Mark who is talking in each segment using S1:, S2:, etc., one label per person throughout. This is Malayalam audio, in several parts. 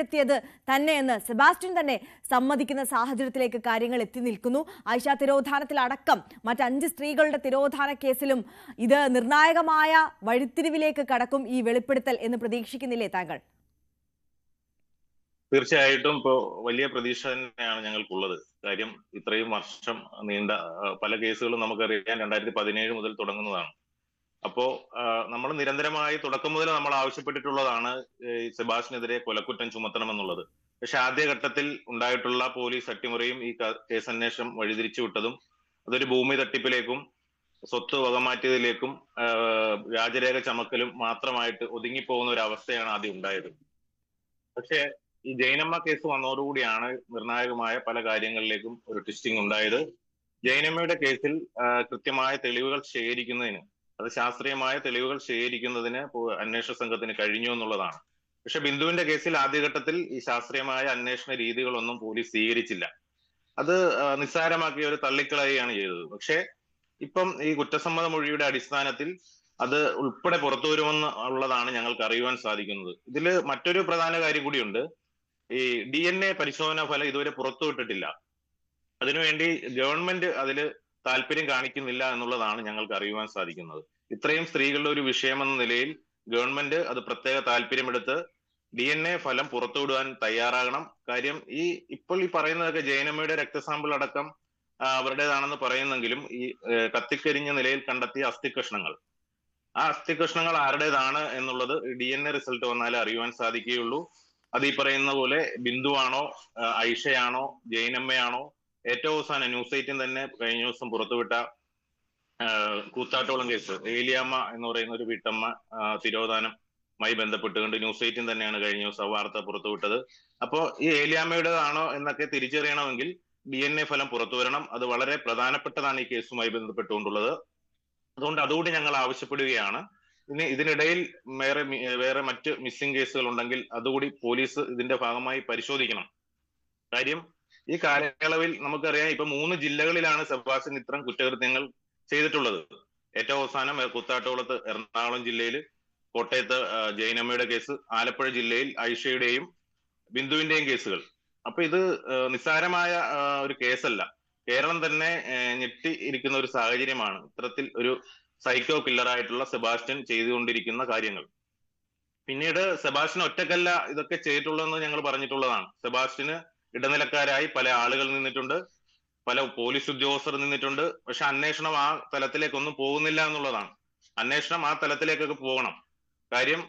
S1: ത്തിയത് തന്നെയെന്ന് സെബാസ്റ്റ്യൻ തന്നെ സമ്മതിക്കുന്ന സാഹചര്യത്തിലേക്ക് കാര്യങ്ങൾ എത്തി നിൽക്കുന്നു. ആയിഷ തിരോധാനത്തിലടക്കം മറ്റ് 5 സ്ത്രീകളുടെ തിരോധാന കേസിലും ഇത് നിർണായകമായ വഴിത്തിരിവിലേക്ക് കടക്കും ഈ വെളിപ്പെടുത്തൽ എന്ന് പ്രതീക്ഷിക്കുന്നില്ലേ താങ്കൾ?
S2: തീർച്ചയായിട്ടും ഇപ്പോ വലിയ പ്രതീക്ഷ തന്നെയാണ് ഞങ്ങൾക്കുള്ളത്. കാര്യം ഇത്രയും വർഷം നീണ്ട പല കേസുകളും നമുക്കറിയാം 2017 മുതൽ തുടങ്ങുന്നതാണ്. അപ്പോ നമ്മൾ നിരന്തരമായി തുടക്കം മുതൽ നമ്മൾ ആവശ്യപ്പെട്ടിട്ടുള്ളതാണ് സെബാസ്റ്റിനെതിരെ കൊലക്കുറ്റം ചുമത്തണമെന്നുള്ളത്. പക്ഷെ ആദ്യഘട്ടത്തിൽ ഉണ്ടായിട്ടുള്ള പോലീസ് അട്ടിമറിയും ഈ കേസന്വേഷണം വഴിതിരിച്ചു വിട്ടതും അതൊരു ഭൂമി തട്ടിപ്പിലേക്കും സ്വത്ത് വകമാറ്റിയതിലേക്കും വ്യാജരേഖ ചമക്കലും മാത്രമായിട്ട് ഒതുങ്ങിപ്പോകുന്ന ഒരു അവസ്ഥയാണ് ആദ്യം ഉണ്ടായത്. പക്ഷേ ഈ ജൈനമ്മ കേസ് വന്നതോടുകൂടിയാണ് നിർണായകമായ പല കാര്യങ്ങളിലേക്കും ഒരു ട്വിസ്റ്റിംഗ് ഉണ്ടായത്. ജൈനമ്മയുടെ കേസിൽ കൃത്യമായ തെളിവുകൾ ശേഖരിക്കുന്നതിന്, അത് ശാസ്ത്രീയമായ തെളിവുകൾ ശേഖരിക്കുന്നതിന് അന്വേഷണ സംഘത്തിന് കഴിഞ്ഞു എന്നുള്ളതാണ്. പക്ഷെ ബിന്ദുവിന്റെ കേസിൽ ആദ്യഘട്ടത്തിൽ ഈ ശാസ്ത്രീയമായ അന്വേഷണ രീതികളൊന്നും പോലീസ് സ്വീകരിച്ചില്ല. അത് നിസ്സാരമാക്കി ഒരു തള്ളിക്കളയുകയാണ് ചെയ്തത്. പക്ഷേ ഇപ്പം ഈ കുറ്റസമ്മത മൊഴിയുടെ അടിസ്ഥാനത്തിൽ അത് ഉൾപ്പെടെ പുറത്തു വരുമെന്ന് ഉള്ളതാണ് ഞങ്ങൾക്ക് അറിയുവാൻ സാധിക്കുന്നത്. ഇതില് മറ്റൊരു പ്രധാന കാര്യം കൂടിയുണ്ട്. ഈ DNA പരിശോധനാ ഫലം ഇതുവരെ പുറത്തുവിട്ടിട്ടില്ല. അതിനുവേണ്ടി ഗവൺമെന്റ് അതിൽ താല്പര്യം കാണിക്കുന്നില്ല എന്നുള്ളതാണ് ഞങ്ങൾക്ക് അറിയുവാൻ സാധിക്കുന്നത്. ഇത്രയും സ്ത്രീകളുടെ ഒരു വിഷയമെന്ന നിലയിൽ ഗവൺമെന്റ് അത് പ്രത്യേക താല്പര്യമെടുത്ത് DNA ഫലം പുറത്തുവിടുവാൻ തയ്യാറാകണം. കാര്യം ഇപ്പോൾ ഈ പറയുന്നതൊക്കെ ജൈനമ്മയുടെ രക്തസാമ്പിൾ അടക്കം അവരുടേതാണെന്ന് പറയുന്നെങ്കിലും ഈ കത്തിക്കരിഞ്ഞ നിലയിൽ കണ്ടെത്തിയ അസ്ഥികഷ്ണങ്ങൾ, ആ അസ്ഥികഷ്ണങ്ങൾ ആരുടേതാണ് എന്നുള്ളത് DNA റിസൾട്ട് വന്നാലേ അറിയുവാൻ സാധിക്കുകയുള്ളൂ. അത് ഈ പറയുന്ന പോലെ ബിന്ദുവാണോ, ഐഷയാണോ, ജൈനമ്മയാണോ, ഏറ്റവും അവസാനം ന്യൂസ് 18 തന്നെ കഴിഞ്ഞ ദിവസം പുറത്തുവിട്ട കൂത്താട്ടോളം കേസ്, ഏലിയാമ്മ എന്ന് പറയുന്ന ഒരു വീട്ടമ്മ തിരോധാനമായി ബന്ധപ്പെട്ടുകൊണ്ട് ന്യൂസ് 18 തന്നെയാണ് കഴിഞ്ഞ ദിവസം വാർത്ത പുറത്തുവിട്ടത്. അപ്പോ ഈ ഏലിയാമ്മയുടേതാണോ എന്നൊക്കെ തിരിച്ചറിയണമെങ്കിൽ DNA ഫലം പുറത്തു വരണം. അത് വളരെ പ്രധാനപ്പെട്ടതാണ് ഈ കേസുമായി ബന്ധപ്പെട്ടുകൊണ്ടുള്ളത്. അതുകൊണ്ട് അതുകൂടി ഞങ്ങൾ ആവശ്യപ്പെടുകയാണ്. ഇനി ഇതിനിടയിൽ വേറെ മറ്റ് മിസ്സിംഗ് കേസുകൾ ഉണ്ടെങ്കിൽ അതുകൂടി പോലീസ് ഇതിന്റെ ഭാഗമായി പരിശോധിക്കണം. കാര്യം ഈ കാലയളവിൽ നമുക്കറിയാം, ഇപ്പൊ 3 ജില്ലകളിലാണ് സെബാസ്റ്റ്യൻ ഇത്തരം കുറ്റകൃത്യങ്ങൾ ചെയ്തിട്ടുള്ളത്. ഏറ്റവും അവസാനം കൂത്താട്ടോളത്ത് എറണാകുളം ജില്ലയിൽ, കോട്ടയത്ത് ജൈനമ്മയുടെ കേസ്, ആലപ്പുഴ ജില്ലയിൽ ഐഷയുടെയും ബിന്ദുവിന്റെയും കേസുകൾ. അപ്പൊ ഇത് നിസ്സാരമായ ഒരു കേസല്ല. കേരളം തന്നെ ഞെട്ടി ഇരിക്കുന്ന ഒരു സാഹചര്യമാണ് ഇത്തരത്തിൽ ഒരു സൈക്കോ കില്ലറായിട്ടുള്ള സെബാസ്റ്റ്യൻ ചെയ്തുകൊണ്ടിരിക്കുന്ന കാര്യങ്ങൾ. പിന്നീട് സെബാസ്റ്റ്യൻ ഒറ്റക്കല്ല ഇതൊക്കെ ചെയ്തിട്ടുള്ളതെന്ന് ഞങ്ങൾ പറഞ്ഞിട്ടുള്ളതാണ്. സെബാസ്റ്റ്യന് ഇടനിലക്കാരായി പല ആളുകൾ നിന്നിട്ടുണ്ട്, പല പോലീസ് ഉദ്യോഗസ്ഥർ നിന്നിട്ടുണ്ട്. പക്ഷെ അന്വേഷണം ആ തലത്തിലേക്കൊന്നും പോകുന്നില്ല എന്നുള്ളതാണ്. അന്വേഷണം ആ തലത്തിലേക്കൊക്കെ പോകണം. കാര്യം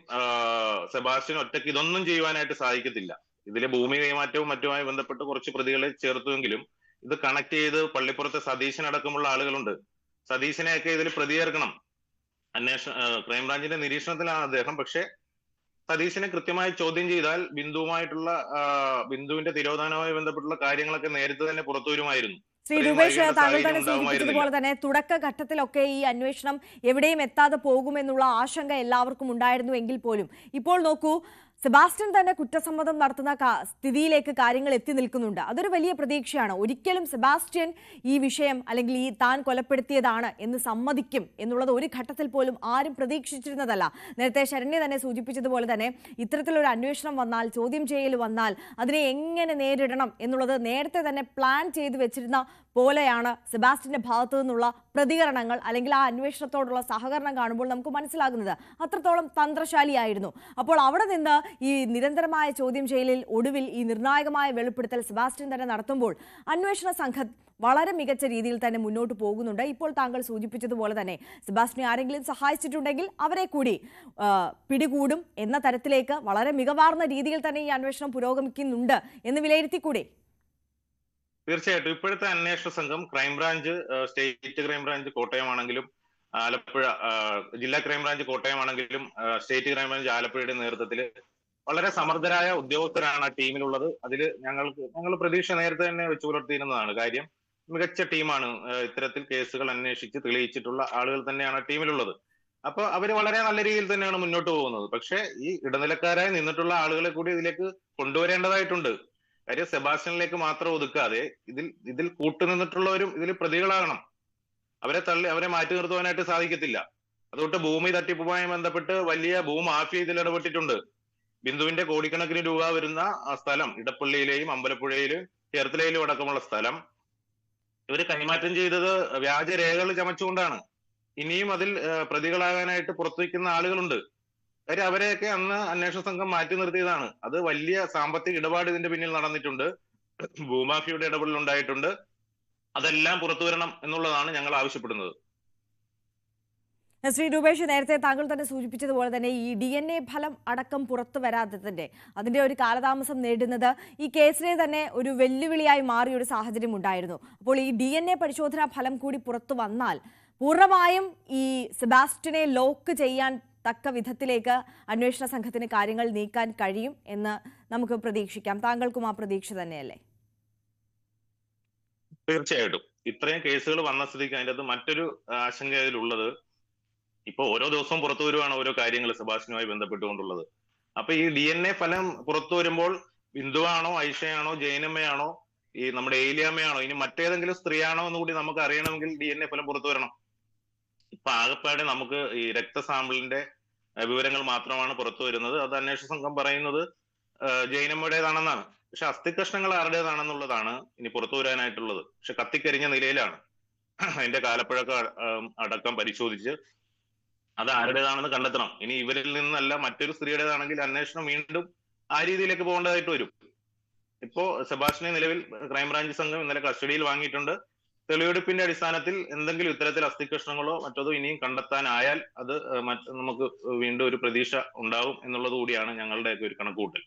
S2: സെബാസ്റ്റ്യൻ ഒറ്റയ്ക്ക് ഇതൊന്നും ചെയ്യുവാനായിട്ട് സാധിക്കത്തില്ല. ഇതിലെ ഭൂമി കൈമാറ്റവും മറ്റുമായി ബന്ധപ്പെട്ട് കുറച്ച് പ്രതികളെ ചേർത്തുവെങ്കിലും ഇത് കണക്ട് ചെയ്ത് പള്ളിപ്പുറത്തെ സതീശനടക്കമുള്ള ആളുകളുണ്ട്. സതീശനെയൊക്കെ ഇതിൽ പ്രതിയേർക്കണം. ക്രൈംബ്രാഞ്ചിന്റെ നിരീക്ഷണത്തിലാണ് അദ്ദേഹം. പക്ഷെ സതീശനെ കൃത്യമായി ചോദ്യം ചെയ്താൽ ബിന്ദുവിന്റെ തിരോധാനവുമായി ബന്ധപ്പെട്ടുള്ള കാര്യങ്ങളൊക്കെ നേരത്തെ തന്നെ പുറത്തു വരുമായിരുന്നു.
S1: ശ്രീ രൂപേഷ്, താങ്കൾ തന്നെ സൂചിപ്പിച്ചതുപോലെ തന്നെ തുടക്കഘട്ടത്തിലൊക്കെ ഈ അന്വേഷണം എവിടെയും എത്താതെ പോകുമെന്നുള്ള ആശങ്ക എല്ലാവർക്കും ഉണ്ടായിരുന്നു എങ്കിൽ പോലും ഇപ്പോൾ നോക്കൂ, സെബാസ്റ്റ്യൻ തന്നെ കുറ്റസമ്മതം നടത്തുന്ന സ്ഥിതിയിലേക്ക് കാര്യങ്ങൾ എത്തി നിൽക്കുന്നുണ്ട്. അതൊരു വലിയ പ്രതീക്ഷയാണ്. ഒരിക്കലും സെബാസ്റ്റ്യൻ ഈ വിഷയം അല്ലെങ്കിൽ ഈ താൻ കൊലപ്പെടുത്തിയതാണ് എന്ന് സമ്മതിക്കും എന്നുള്ളത് ഒരു ഘട്ടത്തിൽ പോലും ആരും പ്രതീക്ഷിച്ചിരുന്നതല്ല. നേരത്തെ ശരണ്യ തന്നെ സൂചിപ്പിച്ചതുപോലെ തന്നെ ഇത്തരത്തിലൊരു അന്വേഷണം വന്നാൽ, ചോദ്യം ചെയ്യൽ വന്നാൽ അതിനെ എങ്ങനെ നേരിടണം എന്നുള്ളത് നേരത്തെ തന്നെ പ്ലാൻ ചെയ്ത് വെച്ചിരുന്ന പോലെയാണ് സെബാസ്റ്റ്യന്റെ ഭാഗത്തു നിന്നുള്ള പ്രതികരണങ്ങൾ അല്ലെങ്കിൽ ആ അന്വേഷണത്തോടുള്ള സഹകരണം കാണുമ്പോൾ നമുക്ക് മനസ്സിലാകുന്നത്. അത്രത്തോളം തന്ത്രശാലിയായിരുന്നു. അപ്പോൾ അവിടെ നിന്ന് ഈ നിരന്തരമായ ചോദ്യം ചെയ്യലിൽ ഒടുവിൽ ഈ നിർണായകമായ വെളിപ്പെടുത്തൽ സെബാസ്റ്റ്യൻ തന്നെ നടത്തുമ്പോൾ അന്വേഷണ സംഘം വളരെ മികച്ച രീതിയിൽ തന്നെ മുന്നോട്ട് പോകുന്നുണ്ട്. ഇപ്പോൾ താങ്കൾ സൂചിപ്പിച്ചതുപോലെ തന്നെ സെബാസ്റ്റ്യനെ ആരെങ്കിലും സഹായിച്ചിട്ടുണ്ടെങ്കിൽ അവരെ കൂടി പിടികൂടും എന്ന തരത്തിലേക്ക് വളരെ മികവാർന്ന രീതിയിൽ തന്നെ ഈ അന്വേഷണം പുരോഗമിക്കുന്നുണ്ട് എന്ന് വിലയിരുത്തിക്കൂടെ?
S2: തീർച്ചയായിട്ടും ഇപ്പോഴത്തെ അന്വേഷണ സംഘം ക്രൈംബ്രാഞ്ച്, സ്റ്റേറ്റ് ക്രൈംബ്രാഞ്ച് കോട്ടയമാണെങ്കിലും, ആലപ്പുഴ ജില്ലാ ക്രൈംബ്രാഞ്ച് കോട്ടയമാണെങ്കിലും, സ്റ്റേറ്റ് ക്രൈംബ്രാഞ്ച് ആലപ്പുഴയുടെ നേതൃത്വത്തിൽ വളരെ സമർത്ഥരായ ഉദ്യോഗസ്ഥരാണ് ആ ടീമിലുള്ളത്. അതിൽ ഞങ്ങൾ പ്രതീക്ഷ നേരത്തെ തന്നെ വെച്ചു പുലർത്തിയിരുന്നതാണ്. കാര്യം മികച്ച ടീമാണ്. ഇത്തരത്തിൽ കേസുകൾ അന്വേഷിച്ച് തെളിയിച്ചിട്ടുള്ള ആളുകൾ തന്നെയാണ് ആ ടീമിലുള്ളത്. അപ്പൊ അവര് വളരെ നല്ല രീതിയിൽ തന്നെയാണ് മുന്നോട്ട് പോകുന്നത്. പക്ഷെ ഈ ഇടനിലക്കാരായി നിന്നിട്ടുള്ള ആളുകളെ കൂടി ഇതിലേക്ക് കൊണ്ടുവരേണ്ടതായിട്ടുണ്ട്. കാര്യം സെബാസ്റ്റ്യനിലേക്ക് മാത്രം ഒതുക്കാതെ ഇതിൽ കൂട്ടുനിന്നിട്ടുള്ളവരും ഇതിൽ പ്രതികളാകണം. അവരെ മാറ്റി നിർത്തുവാനായിട്ട് സാധിക്കത്തില്ല. അതുകൊണ്ട് ഭൂമി തട്ടിപ്പുമായി ബന്ധപ്പെട്ട് വലിയ ഭൂമാഫിയ ഇതിൽ ഇടപെട്ടിട്ടുണ്ട്. ബിന്ദുവിന്റെ കോടിക്കണക്കിന് രൂപ വരുന്ന ആ സ്ഥലം ഇടപ്പള്ളിയിലെയും അമ്പലപ്പുഴയിലും ചേർത്തലയിലും അടക്കമുള്ള സ്ഥലം ഇവര് കൈമാറ്റം ചെയ്തത് വ്യാജരേഖകൾ ചമച്ചുകൊണ്ടാണ്. ഇനിയും അതിൽ പ്രതികളാകാനായിട്ട് പുറത്തു വയ്ക്കുന്ന ആളുകളുണ്ട്. കാര്യം അവരെയൊക്കെ അന്ന് അന്വേഷണ സംഘം മാറ്റി നിർത്തിയതാണ്. അത് വലിയ സാമ്പത്തിക ഇടപാട് ഇതിന്റെ പിന്നിൽ നടന്നിട്ടുണ്ട്, ഭൂമാഫിയുടെ ഇടപെടൽ ഉണ്ടായിട്ടുണ്ട്. അതെല്ലാം പുറത്തു വരണം എന്നുള്ളതാണ് ഞങ്ങൾ ആവശ്യപ്പെടുന്നത്.
S1: ശ്രീ രൂപേഷ്, നേരത്തെ താങ്കൾ തന്നെ സൂചിപ്പിച്ചതുപോലെ തന്നെ ഈ DNA ഫലം അടക്കം പുറത്തു വരാത്തതിന്റെ അതിന്റെ ഒരു കാലതാമസം നേടുന്നത് ഈ കേസിനെ തന്നെ ഒരു വെല്ലുവിളിയായി മാറിയ ഒരു സാഹചര്യം ഉണ്ടായിരുന്നു. അപ്പോൾ ഈ DNA പരിശോധനാ ഫലം കൂടി പുറത്തു വന്നാൽ പൂർണ്ണമായും ഈ സെബാസ്റ്റ്യനെ ലോക്ക് ചെയ്യാൻ തക്ക വിധത്തിലേക്ക് അന്വേഷണ സംഘത്തിന് കാര്യങ്ങൾ നീക്കാൻ കഴിയും എന്ന് നമുക്ക് പ്രതീക്ഷിക്കാം. താങ്കൾക്കും ആ പ്രതീക്ഷ തന്നെയല്ലേ?
S2: തീർച്ചയായിട്ടും ഇത്രയും കേസുകൾ വന്ന സ്ഥിതിക്ക് അതിൻ്റെ അകത്ത് മറ്റൊരു ആശങ്ക അതിലുള്ളത്, ഇപ്പൊ ഓരോ ദിവസവും പുറത്തു വരുവാണ് ഓരോ കാര്യങ്ങൾ സെബാസ്റ്റ്യനുമായി ബന്ധപ്പെട്ടുകൊണ്ടുള്ളത്. അപ്പൊ ഈ DNA ഫലം പുറത്തു വരുമ്പോൾ ബിന്ദുവാണോ, ഐഷയാണോ, ജയനമ്മയാണോ, ഈ നമ്മുടെ ഏലിയാമ്മയാണോ, ഇനി മറ്റേതെങ്കിലും സ്ത്രീയാണോ എന്ന് കൂടി നമുക്ക് അറിയണമെങ്കിൽ DNA ഫലം പുറത്തു വരണം. ഇപ്പൊ ആകെപ്പാടെ നമുക്ക് ഈ രക്തസാമ്പിളിന്റെ വിവരങ്ങൾ മാത്രമാണ് പുറത്തു വരുന്നത്. അത് അന്വേഷണ സംഘം പറയുന്നത് ജൈനമ്മയുടേതാണെന്നാണ്. പക്ഷെ അസ്ഥികഷ്ണങ്ങൾ ആരുടേതാണെന്നുള്ളതാണ് ഇനി പുറത്തു വരാനായിട്ടുള്ളത്. പക്ഷെ കത്തിക്കരിഞ്ഞ നിലയിലാണ്. അതിന്റെ കാലപ്പഴക്കം അടക്കം പരിശോധിച്ച് അത് ആരുടേതാണെന്ന് കണ്ടെത്തണം. ഇനി ഇവരിൽ നിന്നല്ല മറ്റൊരു സ്ത്രീയുടേതാണെങ്കിൽ അന്വേഷണം വീണ്ടും ആ രീതിയിലേക്ക് പോകേണ്ടതായിട്ട് വരും. ഇപ്പോ സെബാസ്റ്റ്യനെ നിലവിൽ ക്രൈംബ്രാഞ്ച് സംഘം ഇന്നലെ കസ്റ്റഡിയിൽ വാങ്ങിയിട്ടുണ്ട്. തെളിവെടുപ്പിന്റെ അടിസ്ഥാനത്തിൽ എന്തെങ്കിലും ഇത്തരത്തിൽ അസ്ഥികഷ്ണങ്ങളോ മറ്റതോ ഇനിയും കണ്ടെത്താനായാൽ അത് നമുക്ക് വീണ്ടും ഒരു പ്രതീക്ഷ ഉണ്ടാവും എന്നുള്ളത് കൂടിയാണ് ഞങ്ങളുടെയൊക്കെ ഒരു കണക്കുകൂട്ടൽ.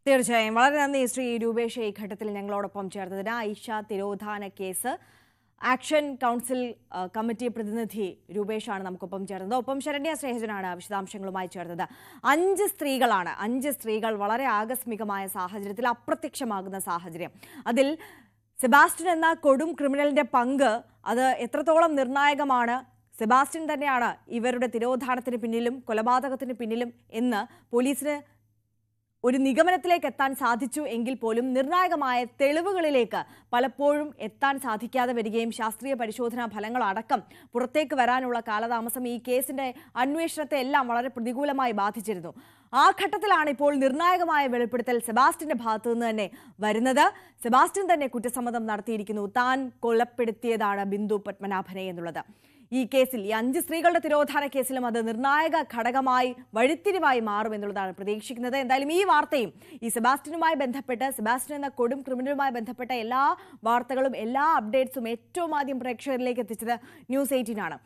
S1: തീർച്ചയായും വളരെ നന്ദി ശ്രീ രൂപേഷ്, ഈ ഘട്ടത്തിൽ ഞങ്ങളോടൊപ്പം ചേർന്നതിന്. ഐഷ തിരോധാന കേസ് ആക്ഷൻ കൗൺസിൽ കമ്മിറ്റി പ്രതിനിധി രൂപേഷാണ് നമുക്കൊപ്പം ചേർന്നത്. ഒപ്പം ശരണ്യ സ്നേഹജനാണ് വിശദാംശങ്ങളുമായി ചേർന്നത്. 5 സ്ത്രീകളാണ്. 5 സ്ത്രീകൾ വളരെ ആകസ്മികമായ സാഹചര്യത്തിൽ അപ്രത്യക്ഷമാകുന്ന സാഹചര്യം. അതിൽ സെബാസ്റ്റ്യൻ എന്ന കൊടും ക്രിമിനലിന്റെ പങ്ക് അത് എത്രത്തോളം നിർണായകമാണ്, സെബാസ്റ്റ്യൻ തന്നെയാണ് ഇവരുടെ തിരോധാനത്തിന് പിന്നിലും കൊലപാതകത്തിന് പിന്നിലും എന്ന് പോലീസിന് ഒരു നിഗമനത്തിലേക്ക് എത്താൻ സാധിച്ചു എങ്കിൽ പോലും നിർണായകമായ തെളിവുകളിലേക്ക് പലപ്പോഴും എത്താൻ സാധിക്കാതെ വരികയും ശാസ്ത്രീയ പരിശോധനാ ഫലങ്ങൾ അടക്കം പുറത്തേക്ക് വരാനുള്ള കാലതാമസം ഈ കേസിന്റെ അന്വേഷണത്തെ എല്ലാം വളരെ പ്രതികൂലമായി ബാധിച്ചിരുന്നു. ആ ഘട്ടത്തിലാണ് ഇപ്പോൾ നിർണായകമായ വെളിപ്പെടുത്തൽ സെബാസ്റ്റ്യന്റെ ഭാഗത്തു നിന്ന് തന്നെ വരുന്നത്. സെബാസ്റ്റ്യൻ തന്നെ കുറ്റസമ്മതം നടത്തിയിരിക്കുന്നു. താൻ കൊലപ്പെടുത്തിയതാണ് ബിന്ദു പത്മനാഭനെ എന്നുള്ളത്. ഈ കേസിൽ ഈ 5 സ്ത്രീകളുടെ തിരോധാന കേസിലും അത് നിർണായക ഘടകമായി വഴിത്തിരിവായി മാറുമെന്നുള്ളതാണ് പ്രതീക്ഷിക്കുന്നത്. എന്തായാലും ഈ വാർത്തയും ഈ സെബാസ്റ്റ്യനുമായി ബന്ധപ്പെട്ട്, സെബാസ്റ്റ്യൻ എന്ന കൊടും ക്രിമിനലുമായി ബന്ധപ്പെട്ട എല്ലാ വാർത്തകളും എല്ലാ അപ്ഡേറ്റ്സും ഏറ്റവും ആദ്യം പ്രേക്ഷകരിലേക്ക് എത്തിച്ചത് News 18 ആണ്.